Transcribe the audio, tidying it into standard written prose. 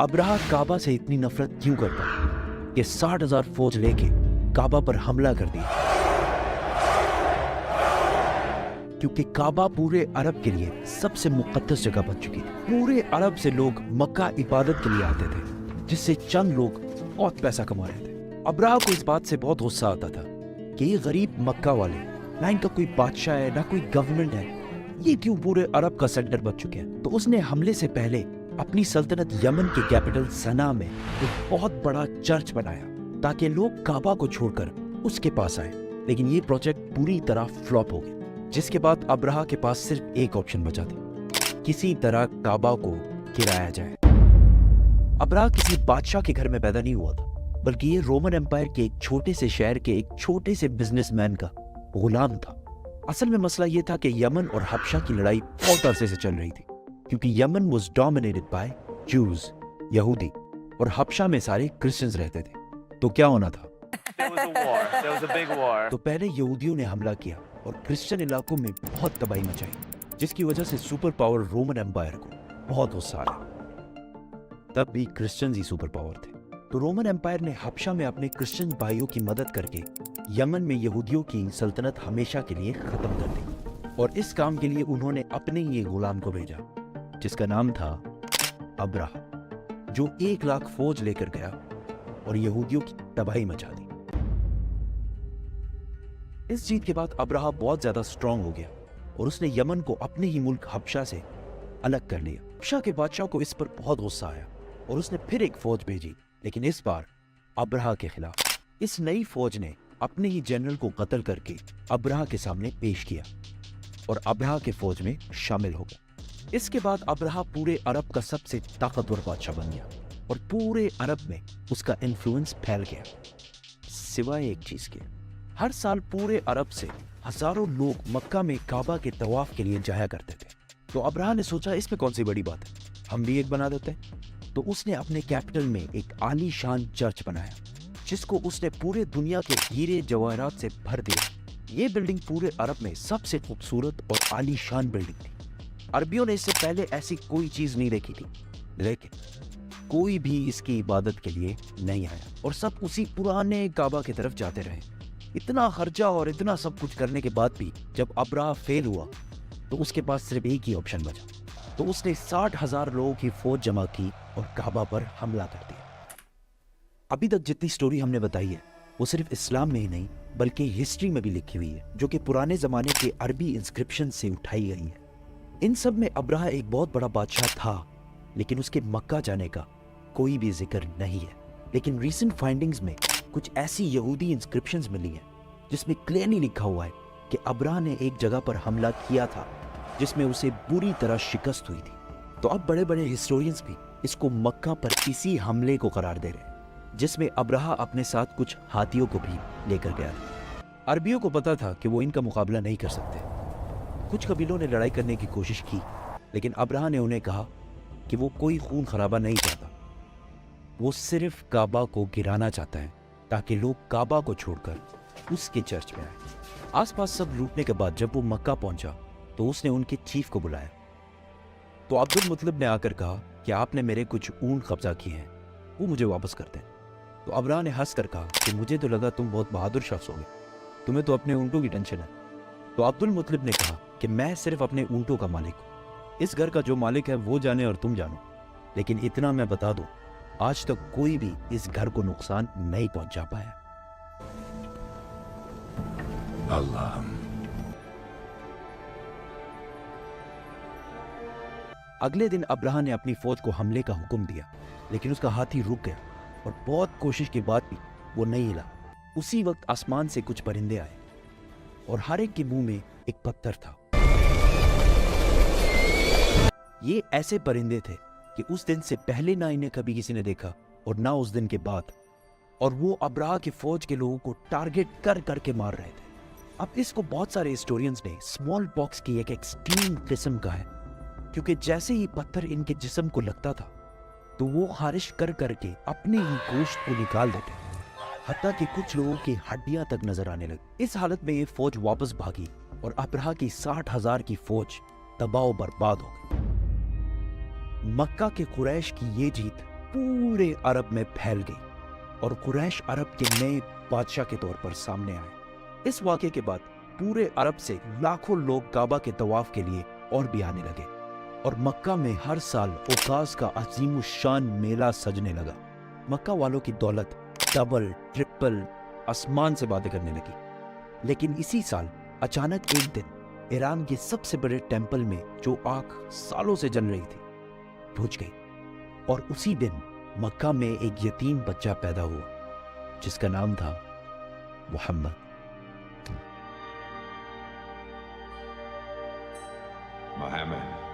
Abraha काबा से इतनी नफरत क्यों करता कि 60,000 फौज लेके काबा पर हमला कर दिया? क्योंकि काबा पूरे अरब के लिए सबसे मुकद्दस जगह बन चुकी थी। पूरे अरब से लोग मक्का इबादत के लिए आते थे, जिससे चंद लोग बहुत पैसा कमा रहे थे। अब्राहा को इस बात से बहुत गुस्सा आता था कि ये गरीब मक्का वाले, ना इनका कोई बादशाह है ना कोई गवर्नमेंट है, ये क्यों पूरे अरब का सेंटर बन चुके हैं। तो उसने हमले से पहले अपनी सल्तनत यमन के कैपिटल सना में एक बहुत बड़ा चर्च बनाया ताकि लोग काबा को छोड़कर उसके पास आए। लेकिन ये प्रोजेक्ट पूरी तरह फ्लॉप हो गया, जिसके बाद अब्राहा के पास सिर्फ एक ऑप्शन बचा था, किसी तरह काबा को गिराया जाए। अब्राहा किसी बादशाह के घर में पैदा नहीं हुआ था, बल्कि ये रोमन एम्पायर के एक छोटे से शहर के एक छोटे से बिजनेसमैन का गुलाम था। असल में मसला ये था कि यमन और हबशा की लड़ाई बहुत अरसे से चल रही थी, क्योंकि यमन वाज डोमिनेटेड बाय जूज, यहूदी, और हबशा में सारे क्रिश्चियंस रहते थे। तो क्या होना था? तो पहले यहूदियों ने हमला किया और क्रिश्चियन इलाकों में बहुत तबाही मचाई, जिसकी वजह से सुपर पावर रोमन एम्पायर को बहुत गुस्सा आया। तब भी क्रिश्चियंस ही सुपर पावर थे, तो रोमन एम्पायर ने हबशा में अपने क्रिश्चियन भाइयों की मदद करके यमन में यहूदियों की सल्तनत हमेशा के लिए खत्म कर दी। और इस काम के लिए उन्होंने अपने ही गुलाम को भेजा, जिसका नाम था अब्राहा, जो 1 लाख फौज लेकर गया और यहूदियों की तबाही मचा दी। इस जीत के बाद अब्राहा बहुत ज्यादा स्ट्रांग हो गया और उसने यमन को अपने ही मुल्क हबशा से अलग कर लिया। हबशा के बादशाह को इस पर बहुत गुस्सा आया और उसने फिर एक फौज भेजी, लेकिन इस बार अब्राहा के खिलाफ। इस नई फौज ने अपने ही जनरल को कत्ल करके अब्राहा के सामने पेश किया और अब्राहा के फौज में शामिल हो गया। इसके बाद अब्राहा पूरे अरब का सबसे ताकतवर बादशाह बन गया और पूरे अरब में उसका इन्फ्लुएंस फैल गया। सिवाय एक चीज के, हर साल पूरे अरब से हजारों लोग मक्का में काबा के तवाफ के लिए जाया करते थे। तो अब्राहा ने सोचा इसमें कौन सी बड़ी बात है, हम भी एक बना देते हैं। तो उसने अपने कैपिटल में एक आलीशान चर्च बनाया, जिसको उसने पूरे दुनिया के हीरे जवाहरात से भर दिया। ये बिल्डिंग पूरे अरब में सबसे खूबसूरत और आलीशान बिल्डिंग थी। अरबियों ने इससे पहले ऐसी कोई चीज नहीं देखी थी, लेकिन कोई भी इसकी इबादत के लिए नहीं आया और सब उसी पुराने काबा की तरफ जाते रहे। इतना खर्चा और इतना सब कुछ करने के बाद भी जब अब्राहा फेल हुआ, तो उसके पास सिर्फ एक ही ऑप्शन बचा। तो उसने 60,000 लोगों की फौज जमा की और काबा पर हमला कर दिया। अभी तक जितनी स्टोरी हमने बताई है, वो सिर्फ इस्लाम में ही नहीं बल्कि हिस्ट्री में भी लिखी हुई है, जो कि पुराने जमाने के अरबी इंस्क्रिप्शन से उठाई गई है। इन सब में अब्राहा एक बहुत बड़ा बादशाह था, लेकिन उसके मक्का जाने का कोई भी जिक्र नहीं है। लेकिन रीसेंट फाइंडिंग्स में कुछ ऐसी यहूदी इंस्क्रिप्शंस मिली हैं जिसमें क्लियरली लिखा हुआ है कि अब्राहा ने एक जगह पर हमला किया था जिसमें उसे बुरी तरह शिकस्त हुई थी। तो अब बड़े बड़े हिस्टोरियंस भी इसको मक्का पर इसी हमले को करार दे रहे हैं, जिसमें अब्राहा अपने साथ कुछ हाथियों को भी लेकर गया था। अरबियों को पता था कि वो इनका मुकाबला नहीं कर सकते। कुछ कबीलों ने लड़ाई करने की कोशिश की, लेकिन अब्राहा ने उन्हें कहा कि वो कोई खून खराबा नहीं चाहता, वो सिर्फ काबा को गिराना चाहता है ताकि लोग काबा को छोड़कर उसके चर्च में आए। आसपास सब लूटने के बाद जब वो मक्का पहुंचा तो उसने उनके चीफ को बुलाया। तो अब्दुल मुतलिब ने आकर कहा कि आपने मेरे कुछ ऊंट कब्जा किए हैं, वो मुझे वापस कर दें। तो अब्राहा ने हंस कर कहा कि मुझे तो लगा तुम बहुत बहादुर शख्स होगे, तुम्हें तो अपने ऊंटों की टेंशन है। तो अब्दुल मुतलिब ने कहा कि मैं सिर्फ अपने ऊंटों का मालिक हूँ, इस घर का जो मालिक है वो जाने और तुम जानो, लेकिन इतना मैं बता दूं, आज तक कोई भी इस घर को नुकसान नहीं पहुंचा पाया। अल्लाह। अगले दिन अब्राहा ने अपनी फौज को हमले का हुक्म दिया, लेकिन उसका हाथी रुक गया और बहुत कोशिश के बाद भी वो नहीं हिला। उसी वक्त आसमान से कुछ परिंदे आए और हर एक के मुंह में एक पत्थर था। ये ऐसे परिंदे थे कि उस दिन से पहले ना इन्हें कभी किसी ने देखा और ना उस दिन के बाद, और वो अब्राहा की फौज के लोगों को टारगेट कर करके मार रहे थे। अब इसको बहुत सारे हिस्टोरियंस ने स्मॉल पॉक्स की एक एक्सट्रीम किस्म का है, क्योंकि जैसे ही पत्थर इनके जिस्म को लगता था तो वो खारिश कर करके अपने ही गोश्त को निकाल देते, हत्ता कि कुछ लोगों की हड्डियां तक नजर आने लगी। इस हालत में ये फौज वापस भागी और अब्राहा की 60,000 की फौज तबाह बर्बाद हो गई। मक्का के कुरैश की ये जीत पूरे अरब में फैल गई और कुरैश अरब के नए बादशाह के तौर पर सामने आए। इस वाक़े के बाद पूरे अरब से लाखों लोग काबा के तवाफ के लिए और भी आने लगे और मक्का में हर साल ओकास का अजीम शान मेला सजने लगा। मक्का वालों की दौलत डबल ट्रिपल आसमान से बातें करने लगी। लेकिन इसी साल अचानक एक दिन ईरान के सबसे बड़े टेंपल में जो आग सालों से जल रही थी बुझ गई और उसी दिन मक्का में एक यतीम बच्चा पैदा हुआ जिसका नाम था मोहम्मद। Muhammad.